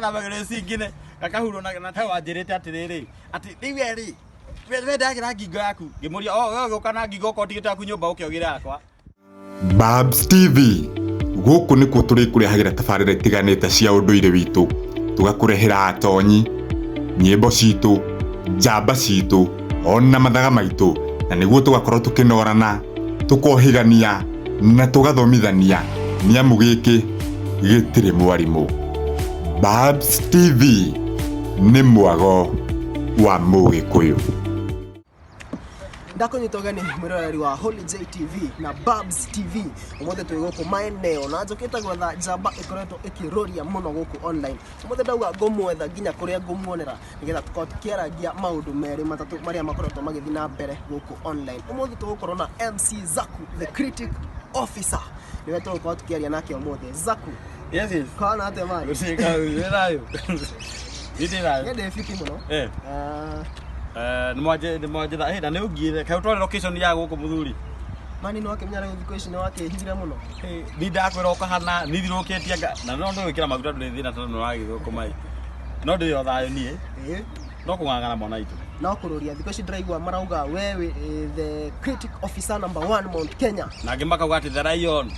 kana magere singine akahuro na tawa njirite atiriri ati riweri we ndagira ngingo yaku ngimuria wewe gukana ngingo ko tigita ku nyumba ukiogira yakwa Babs TV guku nikuo turi kurehagira tabarira itiganite cia unduire witu tugakurehera atonyi nyimbo citu njamba citu ona mathaga maitu na niguo tugakorwo tukinorana tukohigania na tugathomithania niamu giki gitire mwarimu. Babs TV ni mwago wa Mugikuyu. Ndakonyitogani mwiroreri wa Holiday TV na Babs TV umothe twi guku maeneo na njokita gwetha njamba ikoretwo ikiroria muno guku online umothe ndauga ngomwetha nginya kuria ngumuonera nigetha tukorwo tukiaragia maundu meri matatu maria makoretwo magithi na mbere guku online. Umothe tugukorwo na MC Zaku the critic officer niwe tugukorwo tukiaria nake umothe. Zaku yes kana ate mani usika werayo ndirayo ngende fiti muno ni mwaje da heda ne ugire ka utware location ya guku muthuri mani no akemenya rego thiko ici ne wake hithira muno ni ndakwira ukahana ni thiroketie na no ndo wikira maguta nduri thina tono wagithuko mai no ndi yo thayo nie no kungangana mwana itu no kururia thiko ici ndiraigwa marauga wewe the critic officer number 1 Mount Kenya na ngimaka gwati the lion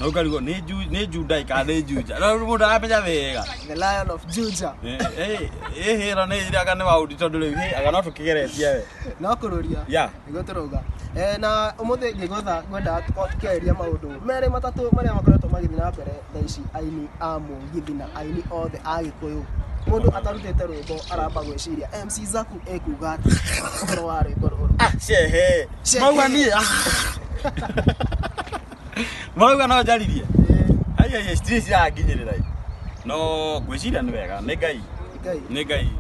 no karigo ni Juda ka ni Juja no mundu amenya wega the lion of Juja hero ni iraga ni waudi tondu riu aga no tukigeretie we no kururia nigo turuga na umuthe ngigotha gwenda tukiaria maundu mere matatu maria makoretwo magithi na mbere thaici aini amu githi na aini othe agikuyu mundu atarutete rwimbo aramba gwiciria MC Zaku ekuga uhoro wa rwimbo ruru shehe mauga ni mauga no jaririe ai stress ya nginyirira no gwiciria ni wega ni ngai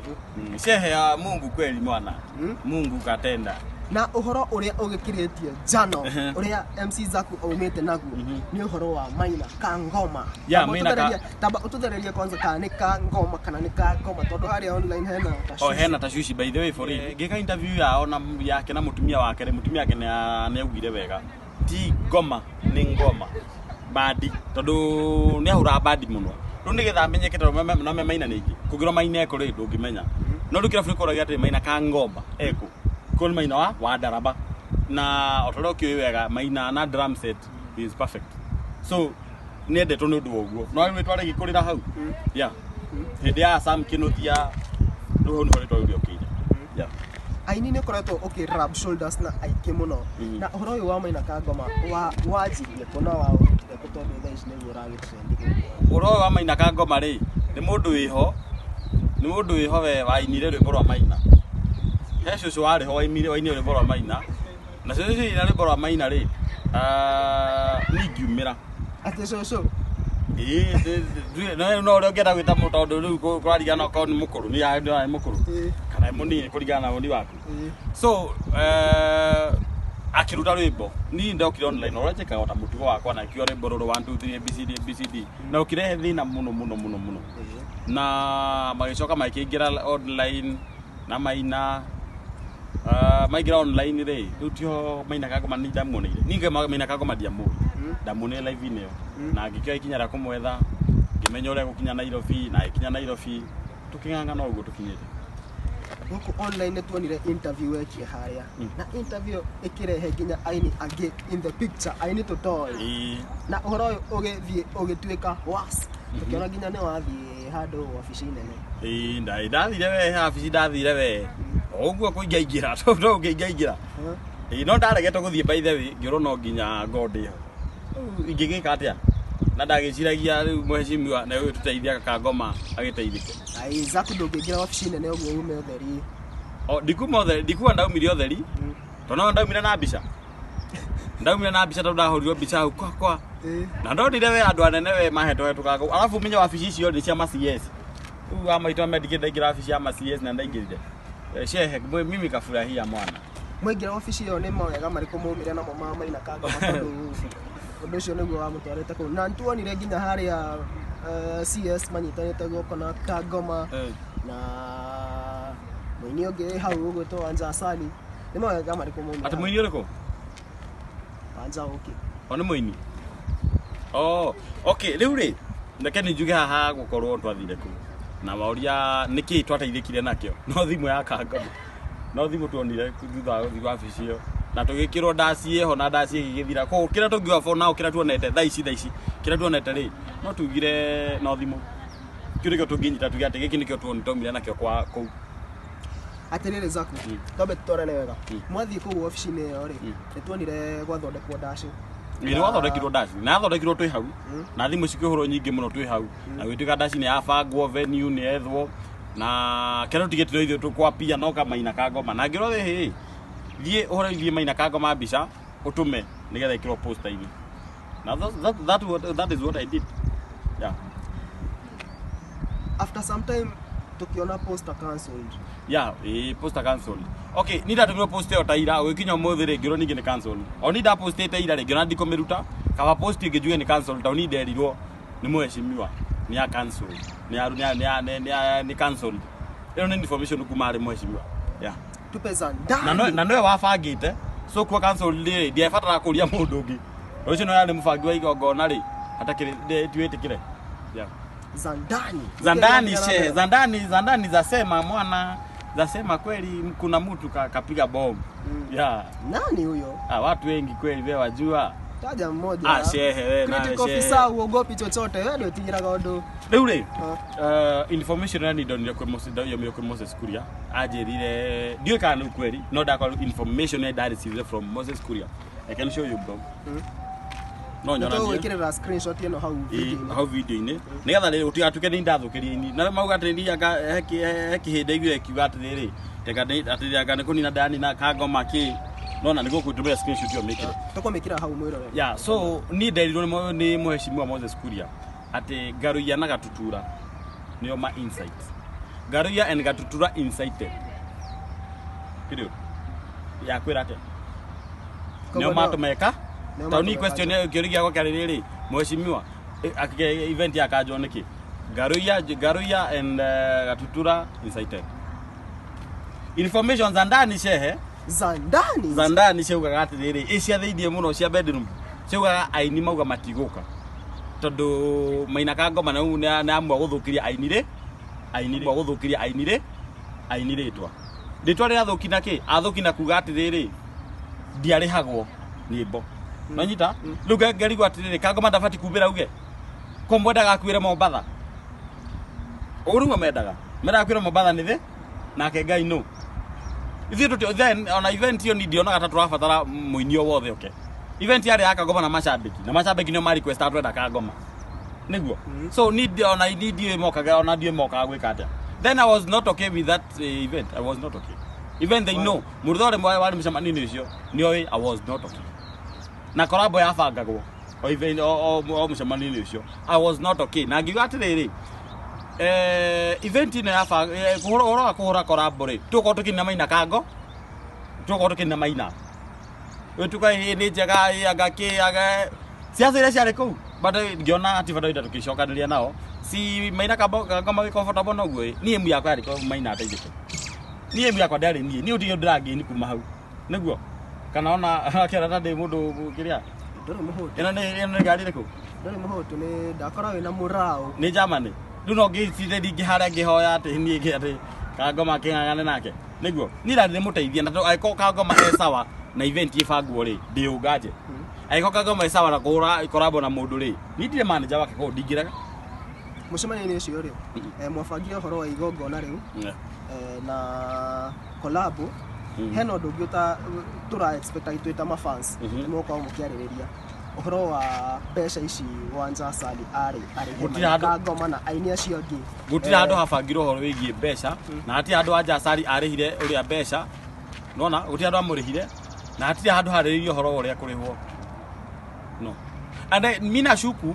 shehe ya Mungu kweli mwana Mungu katenda na uhoro uria ugikiritie jano uria MC Zaku aumete naguo ni uhoro wa maina ka ngoma tamba ututhereria kwanza ka ni ka ngoma kana ni ka ngoma tondu haria online hena tashushi by the way for it ngika interview yao na yake na mutumia wake ne ugire wega ti ngoma ni ngoma badi tondu ni ahura badi muno ru ni getha menye kitaro no maina ningi kugira maina eko ri ndungimenya no rukira friko ragia ati maina ka ngoma eko kon maina wa daraba na otoroki wega maina na drum set is perfect so nende to ndu oguo no we tware gikurira hau hindi ya sam kinuthia ndu ni hore twauri okire aini ne koretwo rub shoulders na aike muno na uhoro uyu wa maina ka ngoma wajirie kona wa utire kutondu thaici ni uragitrend uhoro wa maina ka ngoma ri ni mundu wiho we wainire rwimbo rwa maina hecio cio wari ho wainire rwimbo rwa maina na cio cio ina rwimbo rwa maina ri ni ngiumira ati cio no uri ngenda gwita mutondu riu kurarigana ko ni mukuru ni ya mukuru kana munini kurigana na woni waku so akiruta rwimbo ni ndokire online uracheka ota mutugo wakwa na kio rwimbo ruru 1 2 3 ABCD na ukirehe thina muno na magicoka makiingira online na maina maigira online ri rutio maina kago manida muonire ninge maina kago madiamu ndamune live ineo na ngikio ikinyara kumwetha ngimenya ure gukinya Nairobi tukinganga no ugo tukinyire guku online ne tuonire interview yake haria na interview ikirehe nginya aini age in the picture aini totoy na uhoro ugituika was tukiona nginya ne wathie handu wabici nene ndathire we wabici ndathire we oguo kuingaingira tondu ngiingaingira no ndaregetwo guthie by the way ngiro no nginya god yo ingigika atia na ndagiciragia riu mheshimiwa na uyu tuteithia ka ngoma agiteithike ai Zaku ndungingira wabici nene oguo ume utheri ndikuwa ndaumire utheri tono ndaumire na mbica tondu ndahorirwo mbica hau kwa na ndonire we andu anene we mahetwo tukago alafu menye wabici icio ndi cia macs amaitwa mendikindaingira wabici ya macs na ndaingirire shehe mimi kafurahia mwana mwingira wabici yo ni mawega mariko mumire namo ma maina ka ngoma tondu undu ucio niguo wamutwarite ku na ntuonire nginya haria CS manyitanite guko na ka ngoma na mwini ungi hau ugwitwo Wanja Asali ni mawega mariko mumire ati mwini uriko Wanja uki oni mwini okay riu ri ndeke ni njuge haha gukorwo twathire ku na waoria niki twateithikire nakio no thimu ya kanga no thimu tuonire thutha wa office iyo na tugikirwo ndaci ho na ndaci igithira ko kira tungiwa phone nao kira tuonete thaici kira tuonete ri no tugire no thimu kiriko tunginyita tugiate giki nikio tuonire nakio kwa kou atirire Zaku tobe tutorane wega mwathi ku office-ini iyo ri nituonire gwathondekwo ndaci ni wathondekirwo ndaci na thondekirwo twi hau na thimu cikihurwo nyingi muno twi hau na gwituka ndaci ni abangwo venue ni ethwo na kero tigetiro ithu tukwa pia no kamaina ka ngoma na ngiro thi thie uhora thie maina ka ngoma mbica utume nigetha ikiro poster ini na that is what I did. Yeah, after some time tukiona poster cancelled. Yeah, poster cancelled. Okay, nida tumiro poster yo taira ukinya muthire ngiro ningi ni cancel o nida poster taira ri ngiro ndiko miruta kaba post ngijuge ni cancel ta nida erirwo ni mweshimiwa ni ya cancel ni cancel ino ni information kuma ri mweshimiwa. Yeah, tupeza ndani na no wabangite so kwa cancel ri dia fatara kuria mundu ungi ucio no yari mubangi wa igongona ri hatakire tuitikire. Yeah, Zandani zasema mwana zasema kweli kuna mtu kapiga bomu. Yeah, nani huyo? Watu wengi kweli wewe wajua. Taja mmoja. Shehe wewe na critical officer uogopi chochote wewe ndio tingira gondo. Leule information yani ndio kwa Moses Kuria ajerire ndio kana kweli no da information that is from Moses Kuria. I can show you bro. No nyona ndio wekirira screenshot yeno hau video ini nigetha ri utigatuke ni ndathukiria ini na mauga atindi anga hekihinde igire kiuga atiriri teka atiri anga ni kunina ndani na kangoma ki nona niguo kutumira screenshot yo mikire tukomikira hau mwiro. Yeah, so ni nderirwo ni muheshimiwa Moses Kuria ati Garuya na Gatutura niyo ma insight Garuya and Gatutura incited period ya kwira ate niyo matumeka tauni question kiorigia kwa kariri mheshimiwa event ya kajo niki Garuya and Gatutura incited information za ndani shehe za ndani sheuga gatiriri icia thithie muno cia bedroom sheuga aini mauga matiguka tondu maina ka ngoma na amwa guthukiria ainire ritwa ri athukina ki athukina kuga atiriri ndiarihagwo nyimbo no nyita ruga ngeri gwa atiriri ka ngoma ndabati kumbira uge komwenda gakwire Mombatha urumwe mendaga kwire Mombatha ni thi nake Ngai no ithi tuti then on event yo ndiona gata turabatara muinio wothe okay event yari aka ngoma na macambiki no ma request atwenda ka ngoma niguo so need on I need you mokaga ona die moka gwika atia then I was not okay with that event. I was not okay even they know murthore wali mcemanio ucio nioi I was not okay na korabo ya bangagwo o event o mcemanio ucio I was not okay na ngiuga atiriri event ino ya kuhura korabo ri tuko tukina maina kango tuko tukina maina wetuka ni jaga aga siasa ile ciarä kå u bado ngiona ati bado ita tukicokanĩria nao si maina kama wĩ comfortable noguo niĩ emu yakwa yarĩ maina ateithĩke niĩ emu yakwa ndarĩ niĩ ũtige ndĩrangĩni kuma hau nĩguo kana ona kĩara ta ndĩ mũndũ kĩrĩa ndũrĩ mũhũtũ ĩno nĩ ngari ĩrĩkũ ndũrĩ mũhũtũ nĩ ndakora wĩna mũraũ nĩ Germany rĩu no ngĩcire ndingĩharĩa ngĩhoya atĩ niĩ atĩ kangoma kĩng'ang'ane nake nĩguo niĩ ndarĩ mũteithia na angĩkorwo kangoma sawa na event ĩbangwo rĩ ndĩũnganje aikoka ngoma sawa na kura ikorabo na mundu ri nindire manager wake ko ndingiraga mucemanio ucio ri mwabangire horo wa igongona riu na collab heno ndungi tura expect aitwita ma fans nimoka mukiaririria horo wa mbeca ici wanja sali ari ngoma na aini acio ngi gutira handu habangirwo horo wigie mbeca na hati handu wanja sali arihire uria mbeca nona gutira handu amurihire na hati handu hariririo horo uria kurihwo no and mina shuku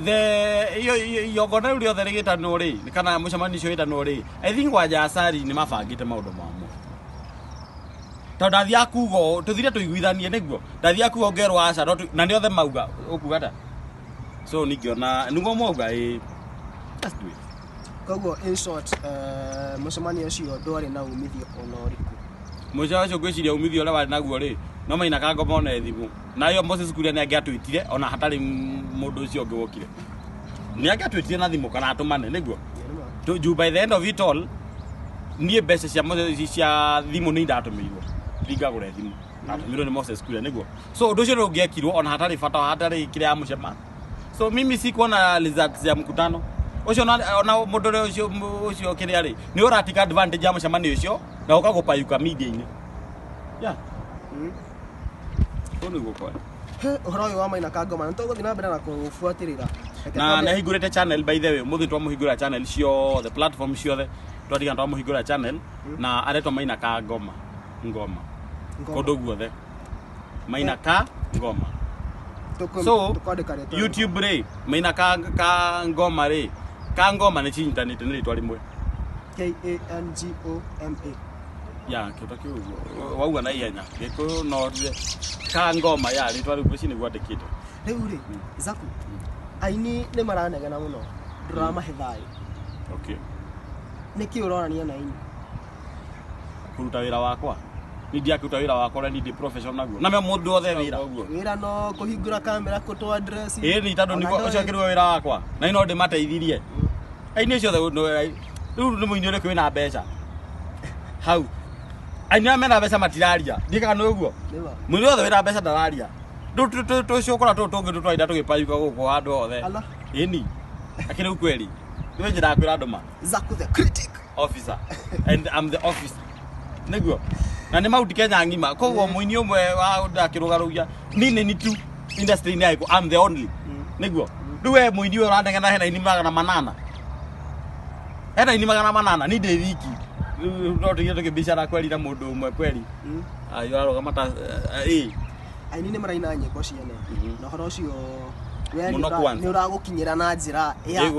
the yogona uri othe rigita no ri kana mucemanio cio ita no ri I think wanja asari ni mabangite maundu mamo to ndathia kugo tuthire tuiguithanie niguo ndathia kugo ngerwo aca na ni othe mauga ukuga ta so ningiona nugo mauga just do it kogo in short mucemanio cio ndwari na umithio ona uriku mucemanio gwiciria umithio ule wari naguo ri no maina kango mona ethimu nayo Moses Kuria ni angiatwitire ona hatari mundu ucio ungi wokire ni angiatwitire na thimu kana atumane niguo to by the end of it all nie best cia thimu ni ndatumirwo thingagure thimu ndatumirwo ni Moses Kuria niguo so undu ucio ndungekirwo ona hatari bata hatari kire ya Mucemanio so mimi sikuona results ya mkutano ucio ona mundu ucio kire ari ni uratika advantage ya Mucemanio ucio na ukagupayuka media ini Tony gukwa Uhoro uyu wa Mainaka Ngoma nto guthina mbere na kufuatirira na hingurite channel by the way muthi twamuhingura channel cio the platform ciothe twatiga twamuhingura channel na aretwa Mainaka Ngoma kodo guothe Mainaka Ngoma so YouTube re Mainaka Ngoma re ka Ngoma ni chintanite ni ritwa rimwe KANGOMA ya kitu kiu wauga na ihenya giko no ka Ngoma ya ritwa rimwe cini gwandikite riu ri Zaku aini ni maranegana muno drama hithayo okay niki urorania na ini kuruta wira wakwa ni ndia kuruta wira wakwa ni ndi professional guo na me mundu othe wira no kuhingura kamera kuto address ni tando niko ucokirwo wira wakwa na ino ndi mateithirie aini cio riu ni muini uri kwina mbeca hau aini mena mbeca matiraria ndika no guo muini othe wira mbeca ndararia tucukura tungi twaida tugipayuka guku handu othe ini akiri ukweli niwe njira kwira nduma Zaku the critic officer and I'm the officer niguo na ni mauti Kenya ngima koguo muini umwe wa ndakirugarugia ni tu industry ni aiko I'm the only niguo duwe muini urandengana hena ini magana manana ni ndi wiki ndotige tukibishara kweli na mundu umwe kweli ayo aroga mata aini ni maraina nyimbo ciene na horo cio ni uragukinyira na njira ya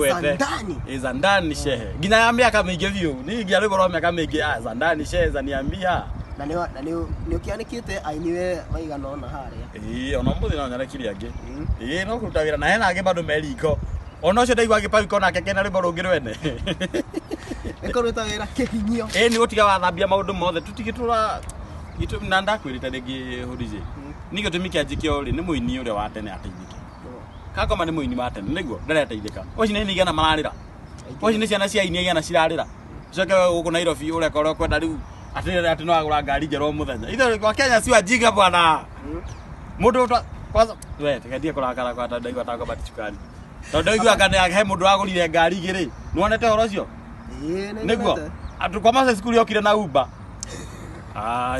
Zandani shehe nginya ya miaka mingi view ni ngia rugoro miaka mingi Zandani shehe zaniambia na ni ukianikite ainiwe maigana ona haria ona mbuthi na nyarekiri angi no kuruta wira na hena angi bado meriko ona ucio ndaigwa gipayuka ona keke na rwimbo rungi rwene ikuruta wira kihinyio ni gutiga wathambia maundu mothe tutigitura gitu na ndakwirita ringi hurije nigo tumikia njikio ri ni muini uri wa tene ateithike Kagoma ni muini wa tene niguo ndareteithika uci ni igana mararira uci ni ciana cia ini igana cirarira coke guku Nairobi urekora kwenda riu ati no agura ngari njerwo muthenya ithe kwa Kenya si wajinga bwana mundu kwanza we tikadie kurakara kwa ndaigwa tako batichukani ndaigwa kana he mundu agurire ngari igiri nuonete horo cio niguo atu kwa masa skuli yokire na Uber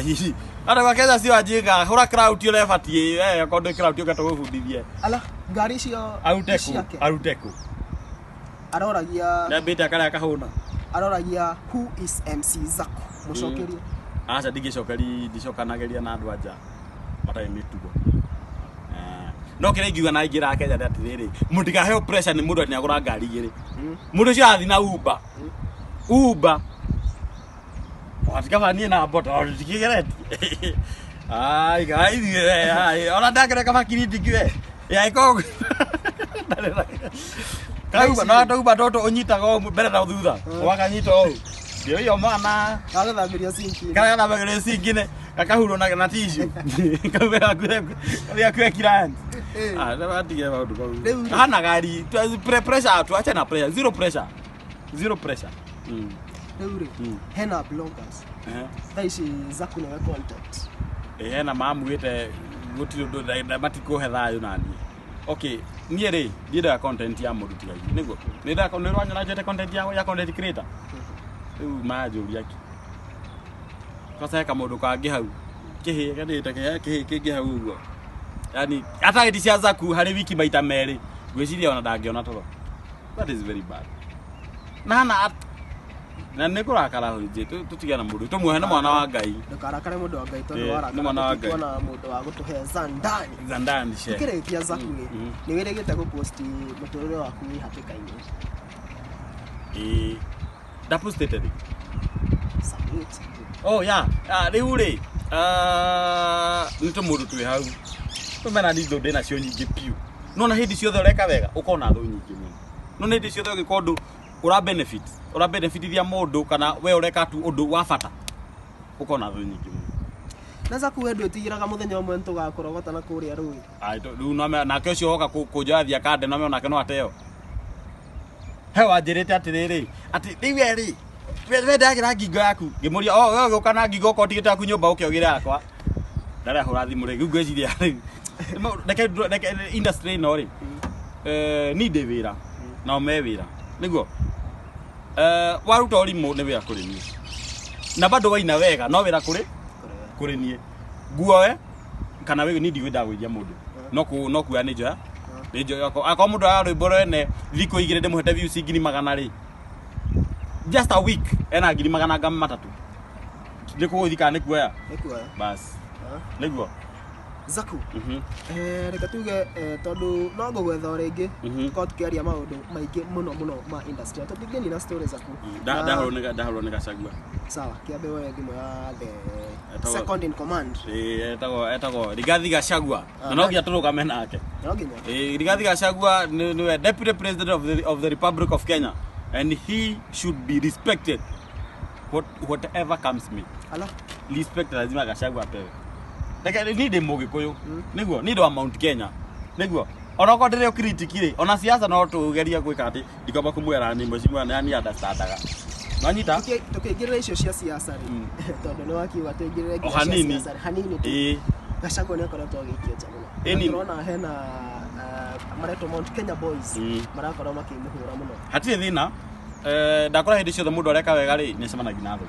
hihi ara kwa Kenya si wajinga hura crowd yo lefatie kondo crowd yo gatugubundithie ala ngari cio aruteku aroragia na beta kala kahuna aroragia who is MC Zaku mucokerie acha ndicokanageria na andu anja matai mitugo no kire ngiuga na ingira Kenya atiriri mundiga heo pressure ni mundu ni agura ngari igiri mundu cio athi na Uber watika ni na bota tikigereti ai guys ona ndakere kama kiriti kiwe ya iko kauba na tauba toto onyitaga mbere na thutha wakanyita o ndio hiyo mwana kagathambiria singine kakahuro na tissue kabera kwe kirani ndabatige maundu kau hana gari pressure tu acha na pressure zero pressure Eure hena bloggers thaici Zaku na content hena mamuite gutiro ndo matiko hethayo nani okay nie ri ndida content ya mundu tigai niguo nida ko nirwanya na jete content ya content creator majuri yake kasa kama mundu kangi hau kihi kadite kihi hau ugo yani hata iti cia Zaku hari wiki maita meri gwiciria ona dangiona toro that is very bad na nikurakara huje tutigana mundu tumuhe na mwana wa Ngai ndukarakare mundu wa Ngai tondu warakara na mundu wa gutuhe Zandani she kiretia Zaku ni wiregete gupost muturire waku wi hatikaini da posted oh yeah riu ri nito mundu twi hau tumena ndizo ndina cio nyingi piu nona hindi ciothe ureka wega ukona thu nyingi muno nona hindi ciothe ugikondu ura benefitithia mundu kana we ureka tu undu wa bata ukona thu nyingi muno na Zaku wendu tigiraga muthenya umwe ntugakorogota na kuria rui ai riu no nake ucio hoka kujathia kande no me onake no ateo he wanjirite atiriri ati riwe ri we ndagira ngingo yaku ngimuria we goka na ngingo ko tigite yaku nyumba ukiogire yakwa ndare hura thimu ri ngweciria ri reke industry no ri ni de wira na me wira niguo waruta urimu ni wira kuri ni na bado waina wega no wira kuri ni nguo we kana we ni ndigwenda gwithia mundu no ku ya nijo yako akwa mundu arwimbo rene thiko igire ndimuhete views ngiri magana ri just a week ena ngiri magana matatu ndikuthika ni kuoya bas niguo Zaku reka tuge tondu no ngwetha ringi ko tukiaria maundu maingi muno ma industry tutigeni na stories Zaku ndahoro ni Gachagua sawa kiabe wewe thimo ya the second in command etago Rigathi Gachagua na no giaturuka menake no ginya Rigathi Gachagua ni deputy president of the Republic of Kenya and he should be respected whatever comes me respect lazima Gachagua apewe ni de Mugikuyu niguo ni do Mount Kenya niguo ona ko ndire critique ri ona siasa no tugeria gwika ati ndikamba kumwera ni mheshimiwa nani understandaga manyita tukigirira icio cia siasa ri tondu ni wakiwa tuigirira siasa hanini tu Gachagua ni akoretwo agikia jamuno turona hena mareto Mount Kenya boys marakorwo makimuhura muno hatire thina ndakora hindi ciothe mundu areka wega ri ni cemanagia na thu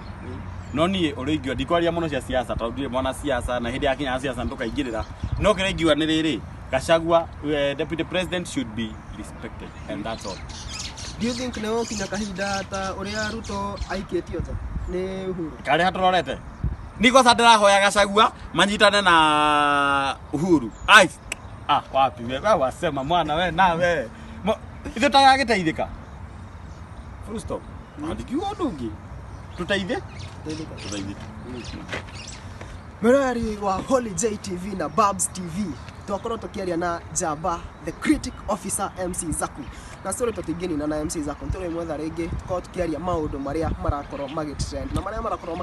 no ni urigio ndikwaria muno cia siasa tondu ndire mwana siasa na hindi yakinya siasa ndukaingirira no kirengiwa ni riri Gachagua deputy president should be respected and that's all. Do you think no kinya kahinda ta uria Ruto aiketio ta ni Uhuru kare hatororete niko sadira hoya Gachagua manyitane na Uhuru ai wapi wewe wasema mwana we na we ithu tagagiteithika full stop ndikiwa ndungi tutaithe Merari wa Holy J TV na Babs TV twakorwo tukiaria na Jaba the critic officer MC Zaku na story tutigeni na MC Zaku turi mwetha ringi tukorwo tukiaria maundu maria marakorwo magitrend na maria marakorwo